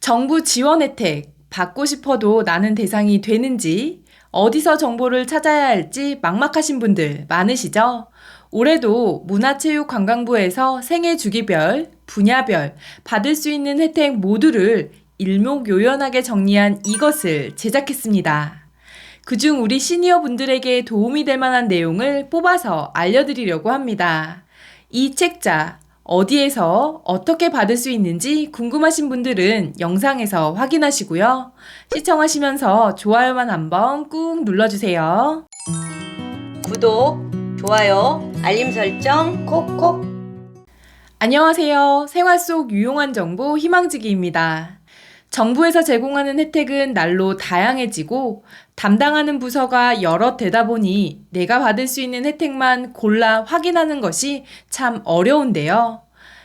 정부 지원 혜택 받고 싶어도 나는 대상이 되는지, 어디서 정보를 찾아야 할지 막막하신 분들 많으시죠? 올해도 문화체육관광부에서 생애 주기별, 분야별 받을 수 있는 혜택 모두를 일목요연하게 정리한 이것을 제작했습니다. 그중 우리 시니어 분들에게 도움이 될 만한 내용을 뽑아서 알려드리려고 합니다. 이 책자 어디에서 어떻게 받을 수 있는지 궁금하신 분들은 영상에서 확인하시고요. 시청하시면서 좋아요만 한번 꾹 눌러주세요. 구독, 좋아요, 알림 설정 콕콕. 안녕하세요. 생활 속 유용한 정보 희망지기입니다. 정부에서 제공하는 혜택은 날로 다양해지고 담당하는 부서가 여럿 되다 보니 내가 받을 수 있는 혜택만 골라 확인하는 것이 참 어려운데요.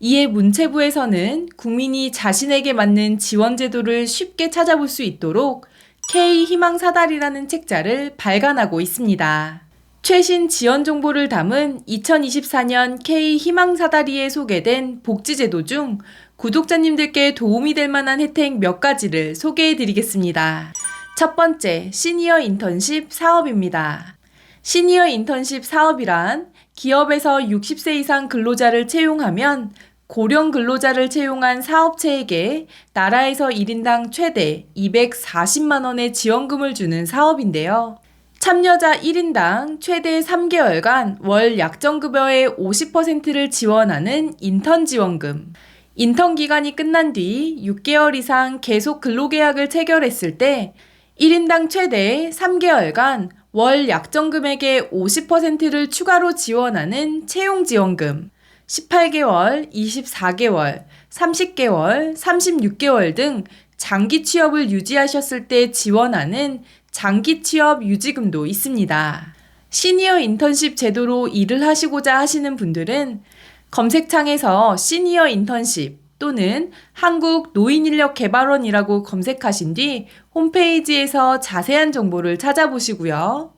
이에 문체부에서는 국민이 자신에게 맞는 지원 제도를 쉽게 찾아볼 수 있도록 K희망사다리라는 책자를 발간하고 있습니다. 최신 지원 정보를 담은 2024년 K희망사다리에 소개된 복지제도 중 구독자님들께 도움이 될 만한 혜택 몇 가지를 소개해 드리겠습니다. 첫 번째, 시니어 인턴십 사업입니다. 시니어 인턴십 사업이란 기업에서 60세 이상 근로자를 채용하면 고령 근로자를 채용한 사업체에게 나라에서 1인당 최대 240만 원의 지원금을 주는 사업인데요. 참여자 1인당 최대 3개월간 월 약정급여의 50%를 지원하는 인턴 지원금. 인턴 기간이 끝난 뒤 6개월 이상 계속 근로계약을 체결했을 때 1인당 최대 3개월간 월 약정금액의 50%를 추가로 지원하는 채용지원금. 18개월, 24개월, 30개월, 36개월 등 장기 취업을 유지하셨을 때 지원하는 장기 취업 유지금도 있습니다. 시니어 인턴십 제도로 일을 하시고자 하시는 분들은 검색창에서 시니어 인턴십 또는 한국노인인력개발원이라고 검색하신 뒤 홈페이지에서 자세한 정보를 찾아보시고요.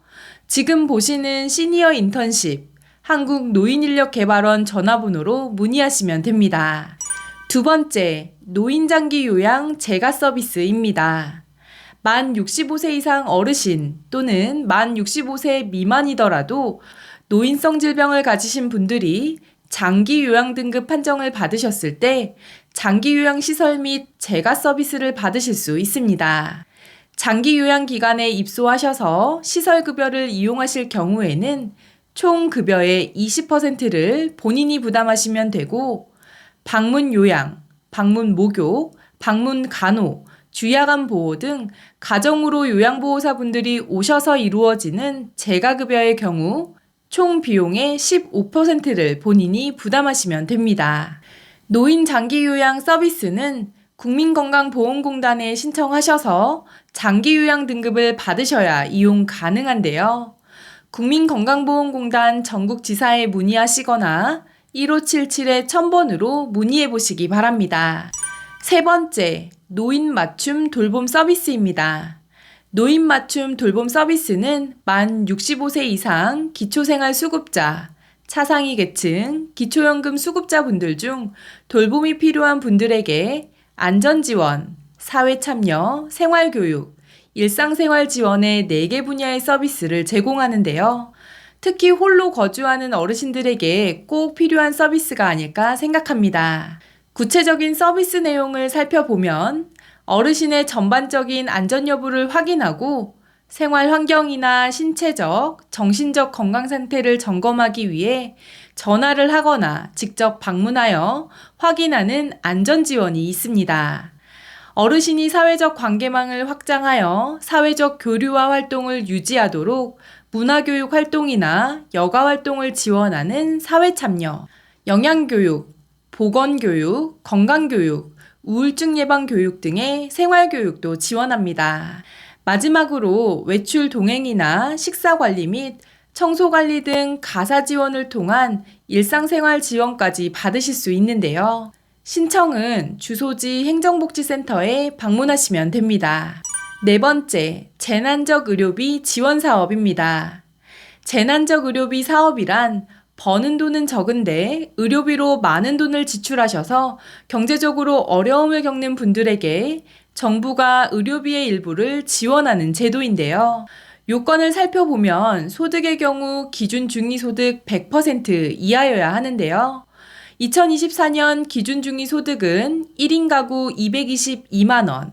지금 보시는 시니어 인턴십 한국노인인력개발원 전화번호로 문의하시면 됩니다. 두 번째, 노인장기 요양 재가 서비스입니다. 만 65세 이상 어르신 또는 만 65세 미만이더라도 노인성 질병을 가지신 분들이 장기 요양 등급 판정을 받으셨을 때 장기 요양 시설 및 재가 서비스를 받으실 수 있습니다. 장기 요양 기간에 입소하셔서 시설 급여를 이용하실 경우에는 총 급여의 20%를 본인이 부담하시면 되고 방문 요양, 방문 목욕, 방문 간호, 주야간 보호 등 가정으로 요양보호사분들이 오셔서 이루어지는 재가급여의 경우 총 비용의 15%를 본인이 부담하시면 됩니다. 노인 장기요양 서비스는 국민건강보험공단에 신청하셔서 장기요양 등급을 받으셔야 이용 가능한데요. 국민건강보험공단 전국지사에 문의하시거나 1577-1000번으로 문의해 보시기 바랍니다. 세 번째, 노인 맞춤 돌봄 서비스입니다. 노인 맞춤 돌봄 서비스는 만 65세 이상 기초생활수급자, 차상위 계층, 기초연금 수급자분들 중 돌봄이 필요한 분들에게 안전지원, 사회참여, 생활교육, 일상생활 지원의 4개 분야의 서비스를 제공하는데요. 특히 홀로 거주하는 어르신들에게 꼭 필요한 서비스가 아닐까 생각합니다. 구체적인 서비스 내용을 살펴보면 어르신의 전반적인 안전 여부를 확인하고 생활 환경이나 신체적, 정신적 건강 상태를 점검하기 위해 전화를 하거나 직접 방문하여 확인하는 안전 지원이 있습니다. 어르신이 사회적 관계망을 확장하여 사회적 교류와 활동을 유지하도록 문화교육 활동이나 여가 활동을 지원하는 사회참여, 영양교육, 보건교육, 건강교육, 우울증 예방 교육 등의 생활교육도 지원합니다. 마지막으로 외출 동행이나 식사관리 및 청소관리 등 가사 지원을 통한 일상생활 지원까지 받으실 수 있는데요. 신청은 주소지 행정복지센터에 방문하시면 됩니다. 네 번째, 재난적 의료비 지원 사업입니다. 재난적 의료비 사업이란 버는 돈은 적은데 의료비로 많은 돈을 지출하셔서 경제적으로 어려움을 겪는 분들에게 정부가 의료비의 일부를 지원하는 제도인데요. 요건을 살펴보면 소득의 경우 기준 중위소득 100% 이하여야 하는데요. 2024년 기준 중위소득은 1인 가구 222만 원,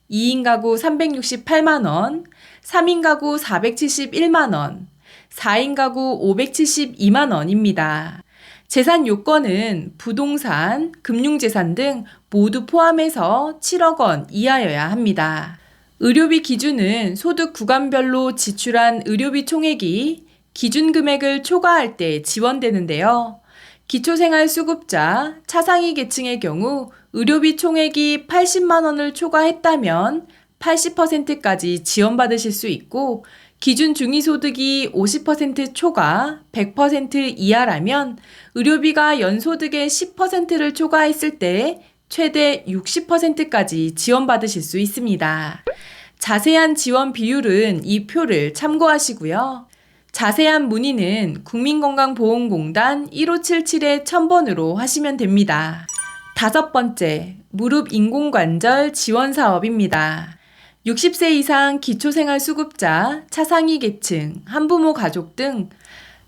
2인 가구 368만 원, 3인 가구 471만 원, 4인 가구 572만 원입니다. 재산 요건은 부동산, 금융재산 등 모두 포함해서 7억 원 이하여야 합니다. 의료비 기준은 소득 구간별로 지출한 의료비 총액이 기준 금액을 초과할 때 지원되는데요. 기초생활수급자, 차상위 계층의 경우 의료비 총액이 80만 원을 초과했다면 80%까지 지원받으실 수 있고, 기준 중위소득이 50% 초과, 100% 이하라면 의료비가 연소득의 10%를 초과했을 때 최대 60%까지 지원받으실 수 있습니다. 자세한 지원 비율은 이 표를 참고하시고요. 자세한 문의는 국민건강보험공단 1577-1000번으로 하시면 됩니다. 5번째, 무릎 인공관절 지원 사업입니다. 60세 이상 기초생활수급자, 차상위 계층, 한부모 가족 등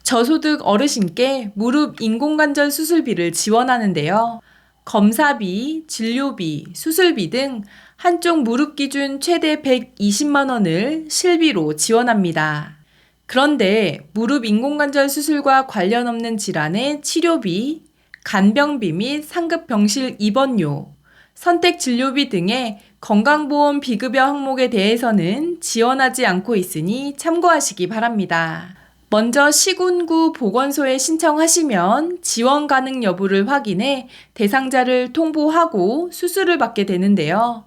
저소득 어르신께 무릎 인공관절 수술비를 지원하는데요. 검사비, 진료비, 수술비 등 한쪽 무릎 기준 최대 120만 원을 실비로 지원합니다. 그런데 무릎 인공관절 수술과 관련 없는 질환의 치료비, 간병비 및 상급 병실 입원료, 선택 진료비 등의 건강보험 비급여 항목에 대해서는 지원하지 않고 있으니 참고하시기 바랍니다. 먼저 시군구 보건소에 신청하시면 지원 가능 여부를 확인해 대상자를 통보하고 수술을 받게 되는데요.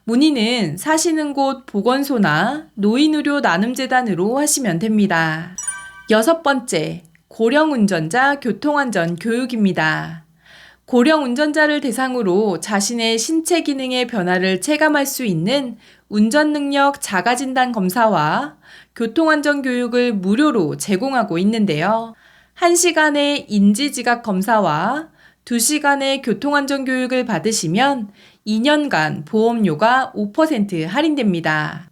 문의는 사시는 곳 보건소나 노인의료 나눔재단으로 하시면 됩니다. 6번째, 고령 운전자 교통안전 교육입니다. 고령 운전자를 대상으로 자신의 신체 기능의 변화를 체감할 수 있는 운전능력 자가진단 검사와 교통안전 교육을 무료로 제공하고 있는데요. 1시간의 인지지각 검사와 2시간의 교통안전 교육을 받으시면 2년간 보험료가 5% 할인됩니다.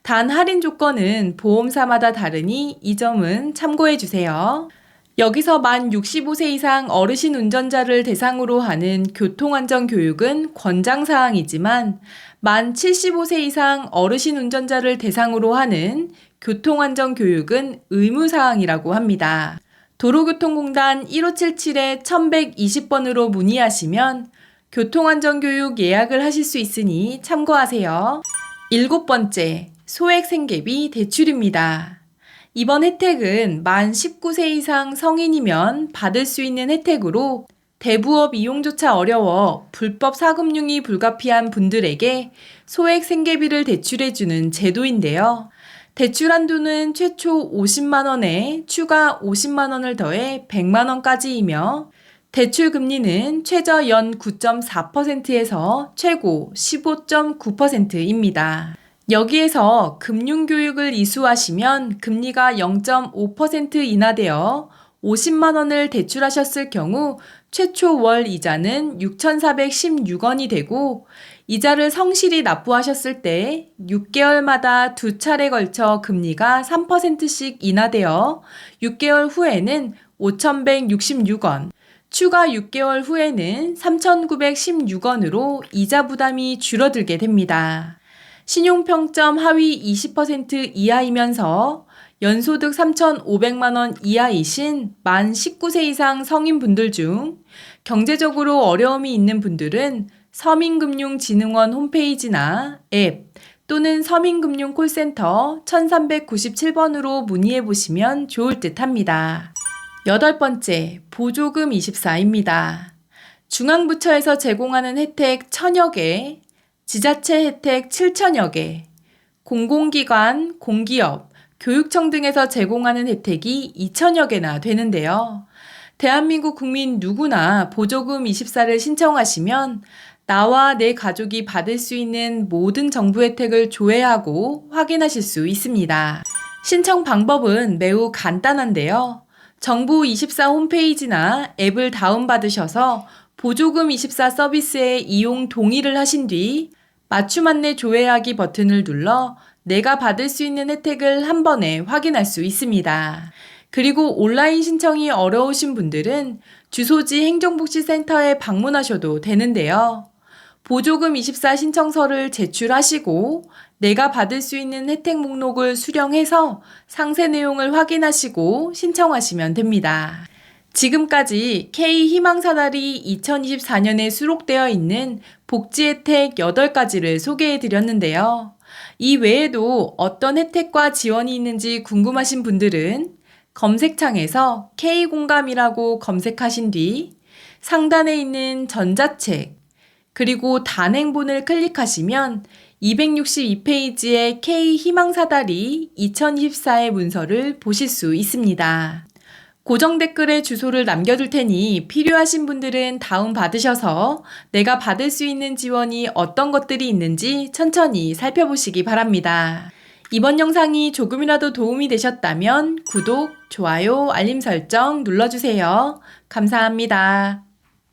단 할인 조건은 보험사마다 다르니 이 점은 참고해 주세요. 여기서 만 65세 이상 어르신 운전자를 대상으로 하는 교통안전 교육은 권장사항이지만 만 75세 이상 어르신 운전자를 대상으로 하는 교통안전 교육은 의무사항이라고 합니다. 도로교통공단 1577-1120번으로 문의하시면 교통안전교육 예약을 하실 수 있으니 참고하세요. 7번째, 소액생계비 대출입니다. 이번 혜택은 만 19세 이상 성인이면 받을 수 있는 혜택으로 대부업 이용조차 어려워 불법 사금융이 불가피한 분들에게 소액 생계비를 대출해주는 제도인데요. 대출 한도는 최초 50만 원에 추가 50만 원을 더해 100만 원까지이며 대출 금리는 최저 연 9.4%에서 최고 15.9%입니다. 여기에서 금융교육을 이수하시면 금리가 0.5% 인하되어 50만 원을 대출하셨을 경우 최초 월 이자는 6,416원이 되고 이자를 성실히 납부하셨을 때 6개월마다 2차례 걸쳐 금리가 3%씩 인하되어 6개월 후에는 5,166원, 추가 6개월 후에는 3,916원으로 이자 부담이 줄어들게 됩니다. 신용평점 하위 20% 이하이면서 연소득 3,500만 원 이하이신 만 19세 이상 성인분들 중 경제적으로 어려움이 있는 분들은 서민금융진흥원 홈페이지나 앱 또는 서민금융콜센터 1397번으로 문의해 보시면 좋을 듯 합니다. 8번째, 보조금 24입니다. 중앙부처에서 제공하는 혜택 1,000여 개, 지자체 혜택 7,000여 개, 공공기관, 공기업, 교육청 등에서 제공하는 혜택이 2,000여 개나 되는데요. 대한민국 국민 누구나 보조금 24를 신청하시면 나와 내 가족이 받을 수 있는 모든 정부 혜택을 조회하고 확인하실 수 있습니다. 신청 방법은 매우 간단한데요. 정부24 홈페이지나 앱을 다운받으셔서 보조금24 서비스의 이용 동의를 하신 뒤 맞춤 안내 조회하기 버튼을 눌러 내가 받을 수 있는 혜택을 한 번에 확인할 수 있습니다. 그리고 온라인 신청이 어려우신 분들은 주소지 행정복지센터에 방문하셔도 되는데요. 보조금24 신청서를 제출하시고 내가 받을 수 있는 혜택 목록을 수령해서 상세 내용을 확인하시고 신청하시면 됩니다. 지금까지 K희망사다리 2024년에 수록되어 있는 복지 혜택 8가지를 소개해 드렸는데요. 이 외에도 어떤 혜택과 지원이 있는지 궁금하신 분들은 검색창에서 K공감이라고 검색하신 뒤 상단에 있는 전자책 그리고 단행본을 클릭하시면 262페이지의 K희망사다리 2024의 문서를 보실 수 있습니다. 고정 댓글에 주소를 남겨둘 테니 필요하신 분들은 다운받으셔서 내가 받을 수 있는 지원이 어떤 것들이 있는지 천천히 살펴보시기 바랍니다. 이번 영상이 조금이라도 도움이 되셨다면 구독, 좋아요, 알림 설정 눌러주세요. 감사합니다.